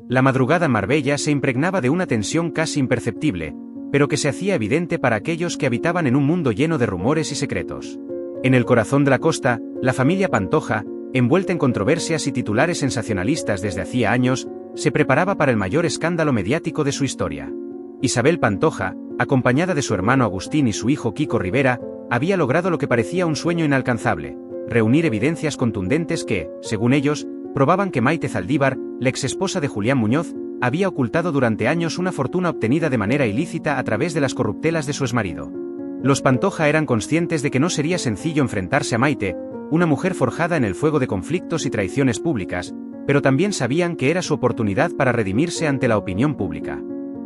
La madrugada en Marbella se impregnaba de una tensión casi imperceptible, pero que se hacía evidente para aquellos que habitaban en un mundo lleno de rumores y secretos. En el corazón de la costa, la familia Pantoja, envuelta en controversias y titulares sensacionalistas desde hacía años, se preparaba para el mayor escándalo mediático de su historia. Isabel Pantoja, acompañada de su hermano Agustín y su hijo Kiko Rivera, había logrado lo que parecía un sueño inalcanzable: reunir evidencias contundentes que, según ellos, probaban que Maite Zaldívar, la exesposa de Julián Muñoz, había ocultado durante años una fortuna obtenida de manera ilícita a través de las corruptelas de su exmarido. Los Pantoja eran conscientes de que no sería sencillo enfrentarse a Maite, una mujer forjada en el fuego de conflictos y traiciones públicas, pero también sabían que era su oportunidad para redimirse ante la opinión pública.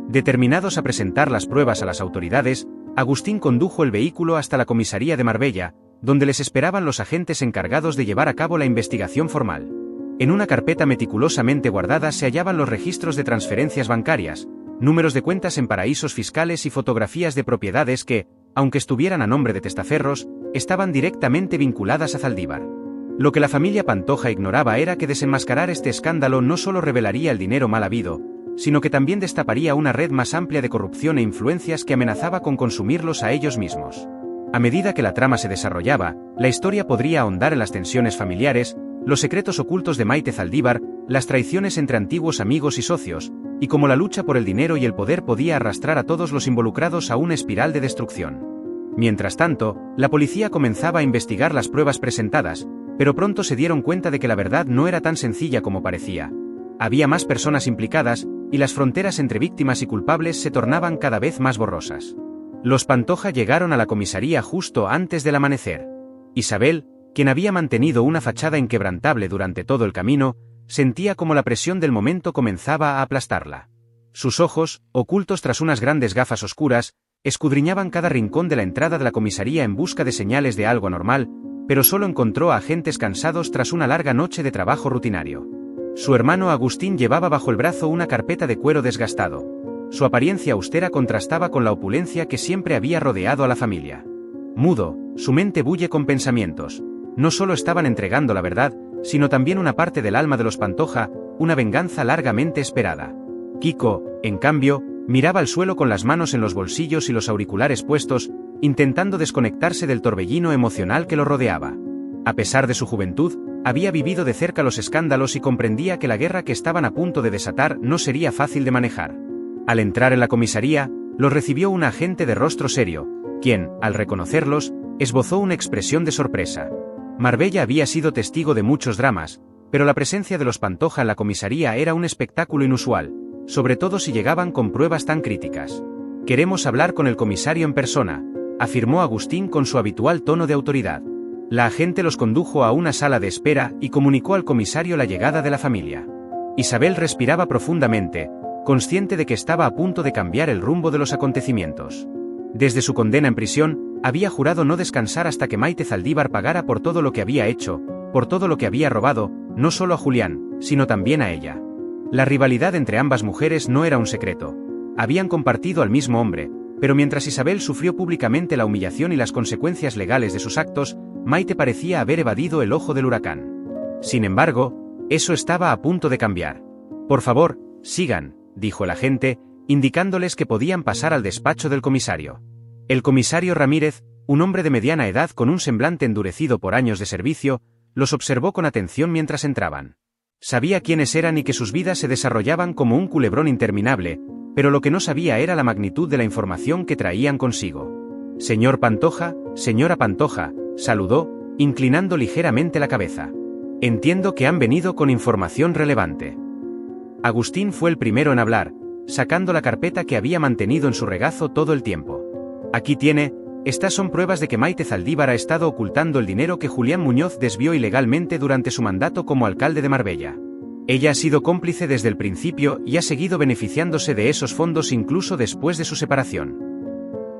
Determinados a presentar las pruebas a las autoridades, Agustín condujo el vehículo hasta la comisaría de Marbella, donde les esperaban los agentes encargados de llevar a cabo la investigación formal. En una carpeta meticulosamente guardada se hallaban los registros de transferencias bancarias, números de cuentas en paraísos fiscales y fotografías de propiedades que, aunque estuvieran a nombre de testaferros, estaban directamente vinculadas a Zaldívar. Lo que la familia Pantoja ignoraba era que desenmascarar este escándalo no solo revelaría el dinero mal habido, sino que también destaparía una red más amplia de corrupción e influencias que amenazaba con consumirlos a ellos mismos. A medida que la trama se desarrollaba, la historia podría ahondar en las tensiones familiares, los secretos ocultos de Maite Zaldívar, las traiciones entre antiguos amigos y socios, y cómo la lucha por el dinero y el poder podía arrastrar a todos los involucrados a una espiral de destrucción. Mientras tanto, la policía comenzaba a investigar las pruebas presentadas, pero pronto se dieron cuenta de que la verdad no era tan sencilla como parecía. Había más personas implicadas, y las fronteras entre víctimas y culpables se tornaban cada vez más borrosas. Los Pantoja llegaron a la comisaría justo antes del amanecer. Isabel, quien había mantenido una fachada inquebrantable durante todo el camino, sentía como la presión del momento comenzaba a aplastarla. Sus ojos, ocultos tras unas grandes gafas oscuras, escudriñaban cada rincón de la entrada de la comisaría en busca de señales de algo anormal, pero solo encontró a agentes cansados tras una larga noche de trabajo rutinario. Su hermano Agustín llevaba bajo el brazo una carpeta de cuero desgastado. Su apariencia austera contrastaba con la opulencia que siempre había rodeado a la familia. Mudo, su mente bulle con pensamientos. No solo estaban entregando la verdad, sino también una parte del alma de los Pantoja, una venganza largamente esperada. Kiko, en cambio, miraba al suelo con las manos en los bolsillos y los auriculares puestos, intentando desconectarse del torbellino emocional que lo rodeaba. A pesar de su juventud, había vivido de cerca los escándalos y comprendía que la guerra que estaban a punto de desatar no sería fácil de manejar. Al entrar en la comisaría, los recibió un agente de rostro serio, quien, al reconocerlos, esbozó una expresión de sorpresa. Marbella había sido testigo de muchos dramas, pero la presencia de los Pantoja en la comisaría era un espectáculo inusual, sobre todo si llegaban con pruebas tan críticas. «Queremos hablar con el comisario en persona», afirmó Agustín con su habitual tono de autoridad. La agente los condujo a una sala de espera y comunicó al comisario la llegada de la familia. Isabel respiraba profundamente, consciente de que estaba a punto de cambiar el rumbo de los acontecimientos. Desde su condena en prisión, había jurado no descansar hasta que Maite Zaldívar pagara por todo lo que había hecho, por todo lo que había robado, no solo a Julián, sino también a ella. La rivalidad entre ambas mujeres no era un secreto. Habían compartido al mismo hombre, pero mientras Isabel sufrió públicamente la humillación y las consecuencias legales de sus actos, Maite parecía haber evadido el ojo del huracán. Sin embargo, eso estaba a punto de cambiar. «Por favor, sigan», dijo el agente, indicándoles que podían pasar al despacho del comisario. El comisario Ramírez, un hombre de mediana edad con un semblante endurecido por años de servicio, los observó con atención mientras entraban. Sabía quiénes eran y que sus vidas se desarrollaban como un culebrón interminable, pero lo que no sabía era la magnitud de la información que traían consigo. «Señor Pantoja, señora Pantoja», saludó, inclinando ligeramente la cabeza. «Entiendo que han venido con información relevante». Agustín fue el primero en hablar, sacando la carpeta que había mantenido en su regazo todo el tiempo. «Aquí tiene, estas son pruebas de que Maite Zaldívar ha estado ocultando el dinero que Julián Muñoz desvió ilegalmente durante su mandato como alcalde de Marbella. Ella ha sido cómplice desde el principio y ha seguido beneficiándose de esos fondos incluso después de su separación».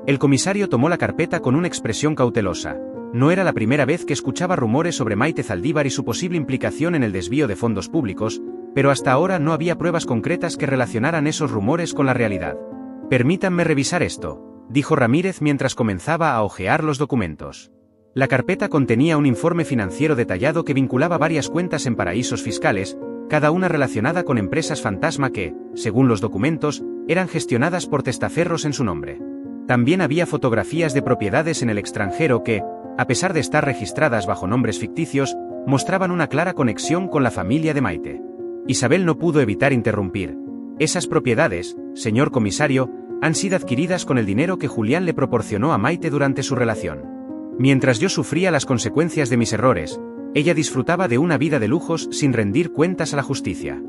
El comisario tomó la carpeta con una expresión cautelosa. No era la primera vez que escuchaba rumores sobre Maite Zaldívar y su posible implicación en el desvío de fondos públicos, pero hasta ahora no había pruebas concretas que relacionaran esos rumores con la realidad. «Permítanme revisar esto», dijo Ramírez mientras comenzaba a hojear los documentos. La carpeta contenía un informe financiero detallado que vinculaba varias cuentas en paraísos fiscales, cada una relacionada con empresas fantasma que, según los documentos, eran gestionadas por testaferros en su nombre. También había fotografías de propiedades en el extranjero que, a pesar de estar registradas bajo nombres ficticios, mostraban una clara conexión con la familia de Maite. Isabel no pudo evitar interrumpir. Esas propiedades, señor comisario, han sido adquiridas con el dinero que Julián le proporcionó a Maite durante su relación. Mientras yo sufría las consecuencias de mis errores, ella disfrutaba de una vida de lujos sin rendir cuentas a la justicia.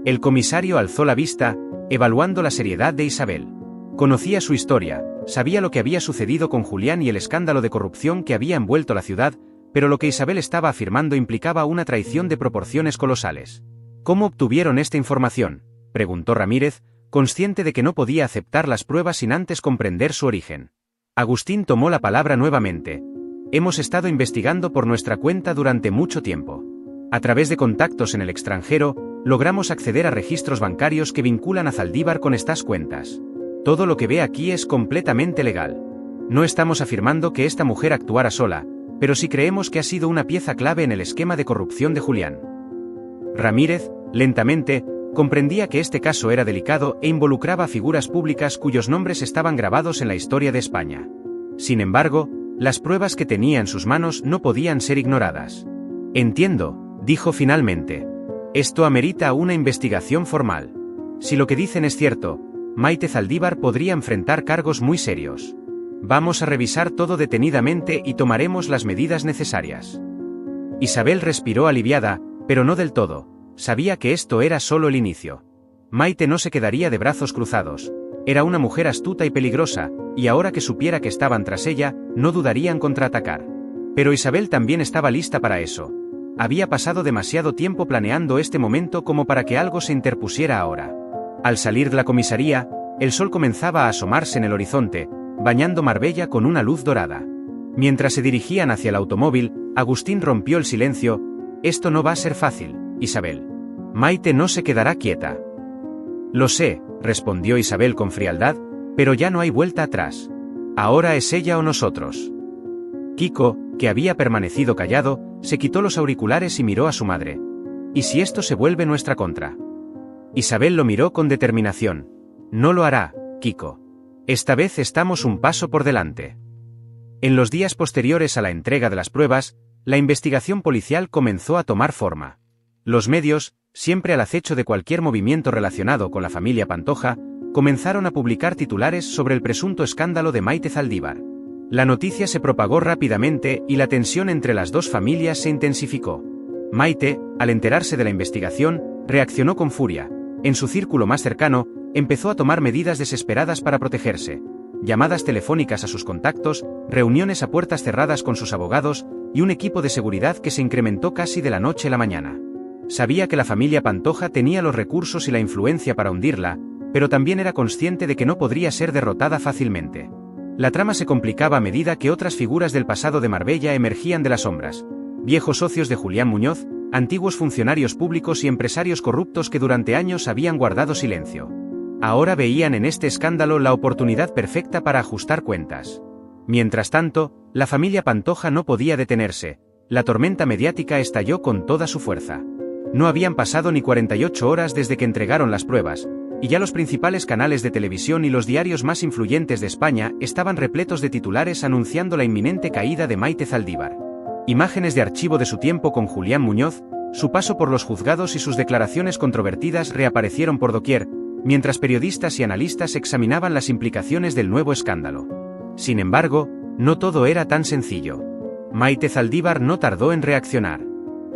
El comisario alzó la vista, evaluando la seriedad de Isabel. Conocía su historia, sabía lo que había sucedido con Julián y el escándalo de corrupción que había envuelto la ciudad, pero lo que Isabel estaba afirmando implicaba una traición de proporciones colosales. ¿Cómo obtuvieron esta información?, preguntó Ramírez, consciente de que no podía aceptar las pruebas sin antes comprender su origen. Agustín tomó la palabra nuevamente. Hemos estado investigando por nuestra cuenta durante mucho tiempo. A través de contactos en el extranjero, logramos acceder a registros bancarios que vinculan a Zaldívar con estas cuentas. Todo lo que ve aquí es completamente legal. No estamos afirmando que esta mujer actuara sola, pero sí creemos que ha sido una pieza clave en el esquema de corrupción de Julián. Ramírez, lentamente, comprendía que este caso era delicado e involucraba a figuras públicas cuyos nombres estaban grabados en la historia de España. Sin embargo, las pruebas que tenía en sus manos no podían ser ignoradas. Entiendo, dijo finalmente. Esto amerita una investigación formal. Si lo que dicen es cierto, Maite Zaldívar podría enfrentar cargos muy serios. Vamos a revisar todo detenidamente y tomaremos las medidas necesarias. Isabel respiró aliviada, pero no del todo. Sabía que esto era solo el inicio. Maite no se quedaría de brazos cruzados. Era una mujer astuta y peligrosa, y ahora que supiera que estaban tras ella, no dudarían contraatacar. Pero Isabel también estaba lista para eso. Había pasado demasiado tiempo planeando este momento como para que algo se interpusiera ahora. Al salir de la comisaría, el sol comenzaba a asomarse en el horizonte, bañando Marbella con una luz dorada. Mientras se dirigían hacia el automóvil, Agustín rompió el silencio. Esto no va a ser fácil, Isabel. Maite no se quedará quieta. Lo sé, respondió Isabel con frialdad, pero ya no hay vuelta atrás. Ahora es ella o nosotros. Kiko, que había permanecido callado, se quitó los auriculares y miró a su madre. ¿Y si esto se vuelve nuestra contra? Isabel lo miró con determinación. No lo hará, Kiko. Esta vez estamos un paso por delante. En los días posteriores a la entrega de las pruebas, la investigación policial comenzó a tomar forma. Los medios, siempre al acecho de cualquier movimiento relacionado con la familia Pantoja, comenzaron a publicar titulares sobre el presunto escándalo de Maite Zaldívar. La noticia se propagó rápidamente y la tensión entre las dos familias se intensificó. Maite, al enterarse de la investigación, reaccionó con furia. En su círculo más cercano, empezó a tomar medidas desesperadas para protegerse. Llamadas telefónicas a sus contactos, reuniones a puertas cerradas con sus abogados, y un equipo de seguridad que se incrementó casi de la noche a la mañana. Sabía que la familia Pantoja tenía los recursos y la influencia para hundirla, pero también era consciente de que no podría ser derrotada fácilmente. La trama se complicaba a medida que otras figuras del pasado de Marbella emergían de las sombras. Viejos socios de Julián Muñoz, antiguos funcionarios públicos y empresarios corruptos que durante años habían guardado silencio. Ahora veían en este escándalo la oportunidad perfecta para ajustar cuentas. Mientras tanto, la familia Pantoja no podía detenerse. La tormenta mediática estalló con toda su fuerza. No habían pasado ni 48 horas desde que entregaron las pruebas, y ya los principales canales de televisión y los diarios más influyentes de España estaban repletos de titulares anunciando la inminente caída de Maite Zaldívar. Imágenes de archivo de su tiempo con Julián Muñoz, su paso por los juzgados y sus declaraciones controvertidas reaparecieron por doquier, mientras periodistas y analistas examinaban las implicaciones del nuevo escándalo. Sin embargo, no todo era tan sencillo. Maite Zaldívar no tardó en reaccionar.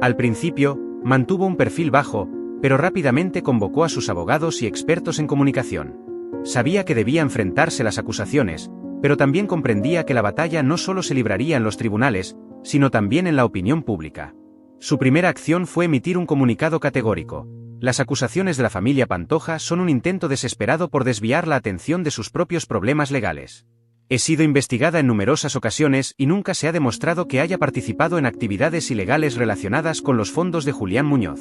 Al principio, mantuvo un perfil bajo, pero rápidamente convocó a sus abogados y expertos en comunicación. Sabía que debía enfrentarse las acusaciones, pero también comprendía que la batalla no solo se libraría en los tribunales, sino también en la opinión pública. Su primera acción fue emitir un comunicado categórico. Las acusaciones de la familia Pantoja son un intento desesperado por desviar la atención de sus propios problemas legales. He sido investigada en numerosas ocasiones y nunca se ha demostrado que haya participado en actividades ilegales relacionadas con los fondos de Julián Muñoz.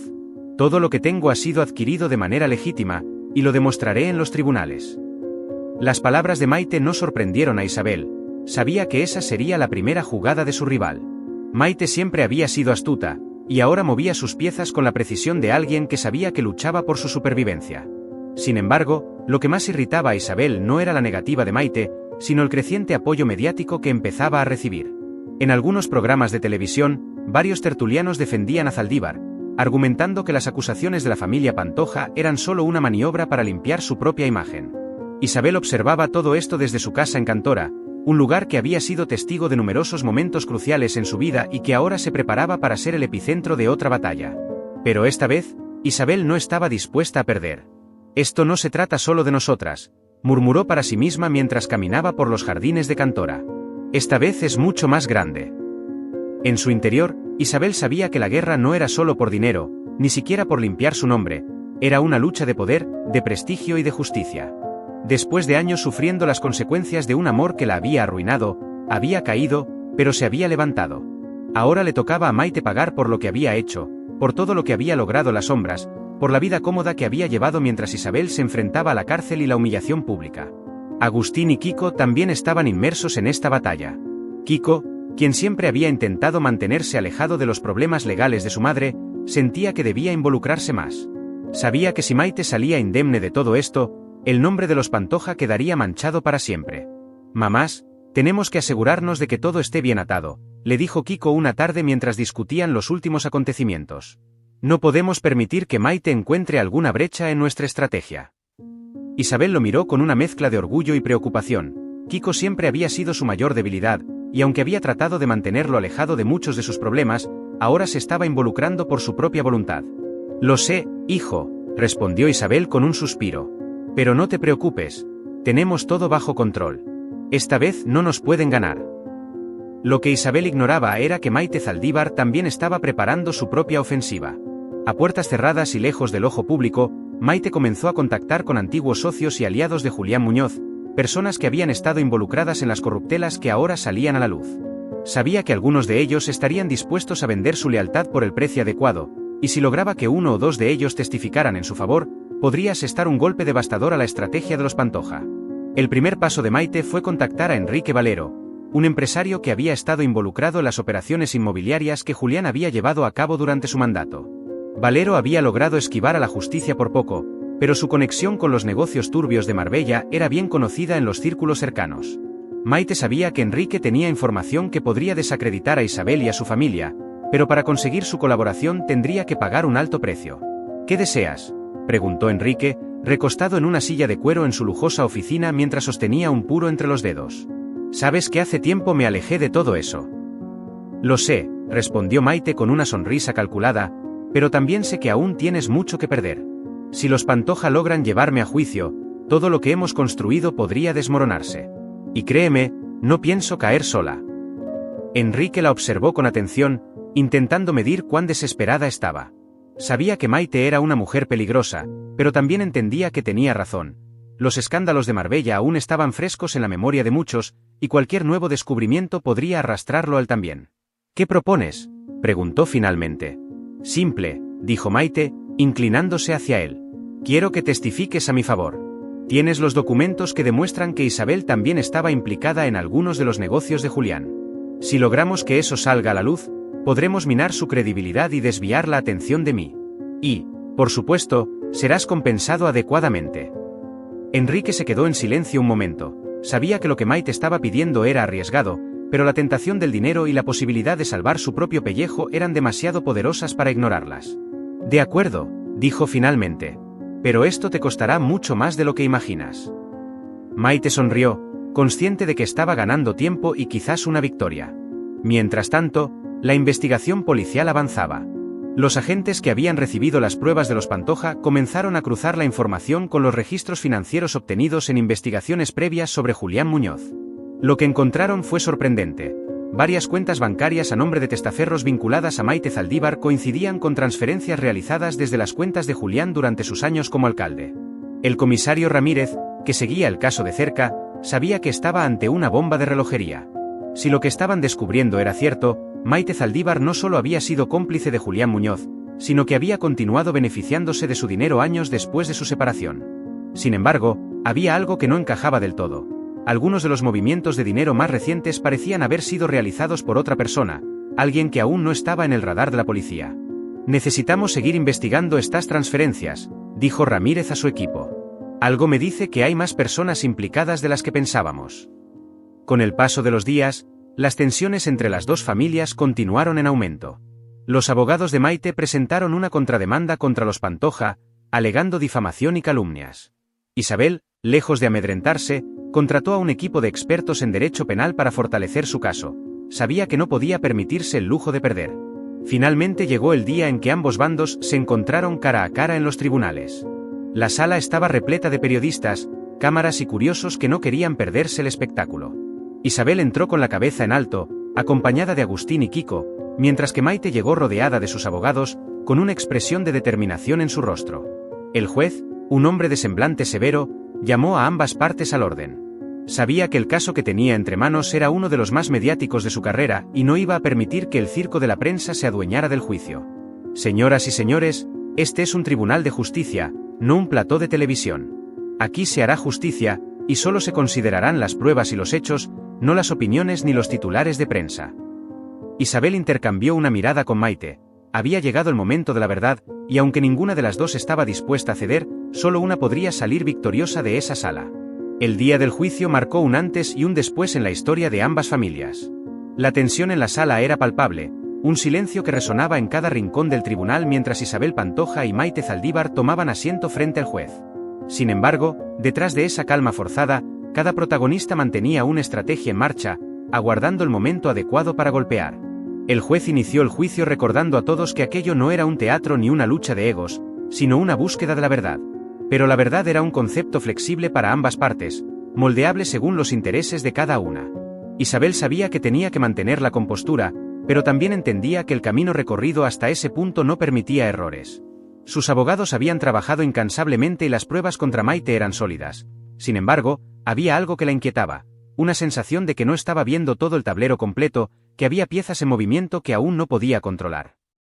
Todo lo que tengo ha sido adquirido de manera legítima, y lo demostraré en los tribunales. Las palabras de Maite no sorprendieron a Isabel. Sabía que esa sería la primera jugada de su rival. Maite siempre había sido astuta, y ahora movía sus piezas con la precisión de alguien que sabía que luchaba por su supervivencia. Sin embargo, lo que más irritaba a Isabel no era la negativa de Maite, sino el creciente apoyo mediático que empezaba a recibir. En algunos programas de televisión, varios tertulianos defendían a Zaldívar, argumentando que las acusaciones de la familia Pantoja eran solo una maniobra para limpiar su propia imagen. Isabel observaba todo esto desde su casa en Cantora, un lugar que había sido testigo de numerosos momentos cruciales en su vida y que ahora se preparaba para ser el epicentro de otra batalla. Pero esta vez, Isabel no estaba dispuesta a perder. «Esto no se trata solo de nosotras», murmuró para sí misma mientras caminaba por los jardines de Cantora. «Esta vez es mucho más grande». En su interior, Isabel sabía que la guerra no era solo por dinero, ni siquiera por limpiar su nombre, era una lucha de poder, de prestigio y de justicia. Después de años sufriendo las consecuencias de un amor que la había arruinado, había caído, pero se había levantado. Ahora le tocaba a Maite pagar por lo que había hecho, por todo lo que había logrado las sombras, por la vida cómoda que había llevado mientras Isabel se enfrentaba a la cárcel y la humillación pública. Agustín y Kiko también estaban inmersos en esta batalla. Kiko, quien siempre había intentado mantenerse alejado de los problemas legales de su madre, sentía que debía involucrarse más. Sabía que si Maite salía indemne de todo esto, el nombre de los Pantoja quedaría manchado para siempre. «Mamás, tenemos que asegurarnos de que todo esté bien atado», le dijo Kiko una tarde mientras discutían los últimos acontecimientos. «No podemos permitir que Maite encuentre alguna brecha en nuestra estrategia». Isabel lo miró con una mezcla de orgullo y preocupación. Kiko siempre había sido su mayor debilidad, y aunque había tratado de mantenerlo alejado de muchos de sus problemas, ahora se estaba involucrando por su propia voluntad. «Lo sé, hijo», respondió Isabel con un suspiro. «Pero no te preocupes, tenemos todo bajo control. Esta vez no nos pueden ganar». Lo que Isabel ignoraba era que Maite Zaldívar también estaba preparando su propia ofensiva. A puertas cerradas y lejos del ojo público, Maite comenzó a contactar con antiguos socios y aliados de Julián Muñoz, personas que habían estado involucradas en las corruptelas que ahora salían a la luz. Sabía que algunos de ellos estarían dispuestos a vender su lealtad por el precio adecuado, y si lograba que uno o dos de ellos testificaran en su favor, podría asestar un golpe devastador a la estrategia de los Pantoja. El primer paso de Maite fue contactar a Enrique Valero, un empresario que había estado involucrado en las operaciones inmobiliarias que Julián había llevado a cabo durante su mandato. Valero había logrado esquivar a la justicia por poco, pero su conexión con los negocios turbios de Marbella era bien conocida en los círculos cercanos. Maite sabía que Enrique tenía información que podría desacreditar a Isabel y a su familia, pero para conseguir su colaboración tendría que pagar un alto precio. «¿Qué deseas?», preguntó Enrique, recostado en una silla de cuero en su lujosa oficina mientras sostenía un puro entre los dedos. «Sabes que hace tiempo me alejé de todo eso». «Lo sé», respondió Maite con una sonrisa calculada, «pero también sé que aún tienes mucho que perder. Si los Pantoja logran llevarme a juicio, todo lo que hemos construido podría desmoronarse. Y créeme, no pienso caer sola». Enrique la observó con atención, intentando medir cuán desesperada estaba. Sabía que Maite era una mujer peligrosa, pero también entendía que tenía razón. Los escándalos de Marbella aún estaban frescos en la memoria de muchos, y cualquier nuevo descubrimiento podría arrastrarlo al también. «¿Qué propones?», preguntó finalmente. «Simple», dijo Maite, inclinándose hacia él. «Quiero que testifiques a mi favor. Tienes los documentos que demuestran que Isabel también estaba implicada en algunos de los negocios de Julián. Si logramos que eso salga a la luz, podremos minar su credibilidad y desviar la atención de mí. Y, por supuesto, serás compensado adecuadamente». Enrique se quedó en silencio un momento. Sabía que lo que Maite estaba pidiendo era arriesgado, pero la tentación del dinero y la posibilidad de salvar su propio pellejo eran demasiado poderosas para ignorarlas. «De acuerdo», dijo finalmente. «Pero esto te costará mucho más de lo que imaginas». Maite sonrió, consciente de que estaba ganando tiempo y quizás una victoria. Mientras tanto, la investigación policial avanzaba. Los agentes que habían recibido las pruebas de los Pantoja comenzaron a cruzar la información con los registros financieros obtenidos en investigaciones previas sobre Julián Muñoz. Lo que encontraron fue sorprendente. Varias cuentas bancarias a nombre de testaferros vinculadas a Maite Zaldívar coincidían con transferencias realizadas desde las cuentas de Julián durante sus años como alcalde. El comisario Ramírez, que seguía el caso de cerca, sabía que estaba ante una bomba de relojería. Si lo que estaban descubriendo era cierto, Maite Zaldívar no solo había sido cómplice de Julián Muñoz, sino que había continuado beneficiándose de su dinero años después de su separación. Sin embargo, había algo que no encajaba del todo. Algunos de los movimientos de dinero más recientes parecían haber sido realizados por otra persona, alguien que aún no estaba en el radar de la policía. Necesitamos seguir investigando estas transferencias, dijo Ramírez a su equipo. Algo me dice que hay más personas implicadas de las que pensábamos. Con el paso de los días, las tensiones entre las dos familias continuaron en aumento. Los abogados de Maite presentaron una contrademanda contra los Pantoja, alegando difamación y calumnias. Isabel, lejos de amedrentarse, contrató a un equipo de expertos en derecho penal para fortalecer su caso. Sabía que no podía permitirse el lujo de perder. Finalmente llegó el día en que ambos bandos se encontraron cara a cara en los tribunales. La sala estaba repleta de periodistas, cámaras y curiosos que no querían perderse el espectáculo. Isabel entró con la cabeza en alto, acompañada de Agustín y Kiko, mientras que Maite llegó rodeada de sus abogados, con una expresión de determinación en su rostro. El juez, un hombre de semblante severo, llamó a ambas partes al orden. Sabía que el caso que tenía entre manos era uno de los más mediáticos de su carrera y no iba a permitir que el circo de la prensa se adueñara del juicio. Señoras y señores, este es un tribunal de justicia, no un plató de televisión. Aquí se hará justicia, y solo se considerarán las pruebas y los hechos, no las opiniones ni los titulares de prensa. Isabel intercambió una mirada con Maite. Había llegado el momento de la verdad, y aunque ninguna de las dos estaba dispuesta a ceder, solo una podría salir victoriosa de esa sala. El día del juicio marcó un antes y un después en la historia de ambas familias. La tensión en la sala era palpable, un silencio que resonaba en cada rincón del tribunal mientras Isabel Pantoja y Maite Zaldívar tomaban asiento frente al juez. Sin embargo, detrás de esa calma forzada, cada protagonista mantenía una estrategia en marcha, aguardando el momento adecuado para golpear. El juez inició el juicio recordando a todos que aquello no era un teatro ni una lucha de egos, sino una búsqueda de la verdad. Pero la verdad era un concepto flexible para ambas partes, moldeable según los intereses de cada una. Isabel sabía que tenía que mantener la compostura, pero también entendía que el camino recorrido hasta ese punto no permitía errores. Sus abogados habían trabajado incansablemente y las pruebas contra Maite eran sólidas. Sin embargo, había algo que la inquietaba, una sensación de que no estaba viendo todo el tablero completo, que había piezas en movimiento que aún no podía controlar.